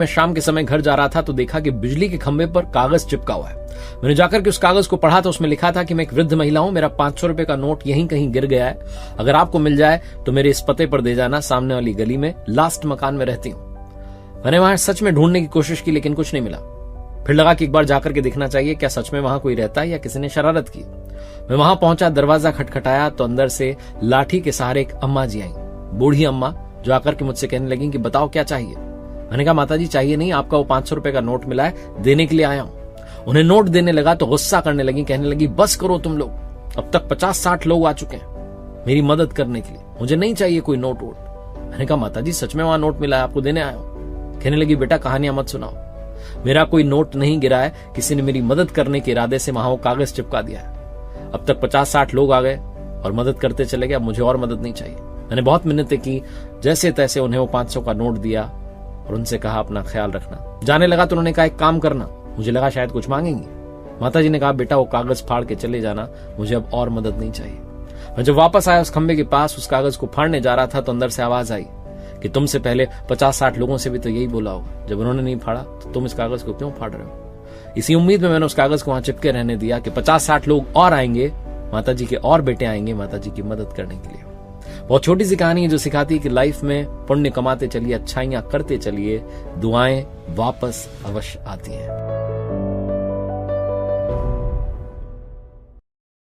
मैं शाम के समय घर जा रहा था तो देखा कि बिजली के खंभे पर कागज चिपका हुआ है। मैंने जाकर के उस कागज को पढ़ा तो उसमें लिखा था कि मैं एक वृद्ध महिला हूं, मेरा 500 रुपए का नोट यहीं कहीं गिर गया है, अगर आपको मिल जाए तो मेरे इस पते पर दे जाना, सामने वाली गली में लास्ट मकान में रहती हूं। मैंने वहां सच में ढूंढने की कोशिश की लेकिन कुछ नहीं मिला। फिर लगा कि एक बार जाकर के देखना चाहिए क्या सच में वहां कोई रहता है या किसी ने शरारत की। मैं वहां पहुंचा, दरवाजा खटखटाया तो अंदर से लाठी के सहारे एक अम्मा जी आई, बूढ़ी अम्मा, जो आकर के मुझसे कहने लगी कि बताओ क्या चाहिए। मैंने कहा माता जी चाहिए नहीं, आपका वो 500 रुपए का नोट मिला है, देने के लिए आया हूं। उन्हें नोट देने लगा तो गुस्सा करने लगी, कहने लगी बस करो तुम लोग, अब तक 50-60 लोग आ चुके हैं मेरी मदद करने के लिए, मुझे नहीं चाहिए कोई नोट वोट। मैंने कहा माता जी सच में वहां नोट मिला है, आपको देने आया हूं। कहने लगी बेटा कहानियां मत सुनाओ, मेरा कोई नोट नहीं गिरा है, किसी ने मेरी मदद करने के इरादे से वहां वो कागज चिपका दिया है। अब तक 50-60 लोग आ गए और मदद करते चले गए, अब मुझे और मदद नहीं चाहिए। मैंने बहुत मिन्नतें की, जैसे तैसे उन्हें वो 500 का नोट दिया और उनसे कहा अपना ख्याल रखना। जाने लगा तो उन्होंने कहा एक काम करना, मुझे लगा शायद कुछ मांगेंगी। माता जी ने कहा बेटा वो कागज फाड़ के चले जाना, मुझे अब और मदद नहीं चाहिए। मैं जब वापस आया उस खंबे के पास, उस कागज को फाड़ने जा रहा था तो अंदर से आवाज आई कि तुमसे पहले 50-60 लोगों से भी तो यही बोला होगा, जब उन्होंने नहीं फाड़ा तो तुम इस कागज को क्यों फाड़ रहे हो। इसी उम्मीद में मैंने उस कागज को वहां चिपके रहने दिया कि 50-60 लोग और आएंगे, माता जी के और बेटे आएंगे माता जी की मदद करने के लिए। बहुत छोटी सी कहानी है जो सिखाती है कि लाइफ में पुण्य कमाते चलिए, अच्छाइयां करते चलिए, दुआएं वापस अवश्य आती हैं।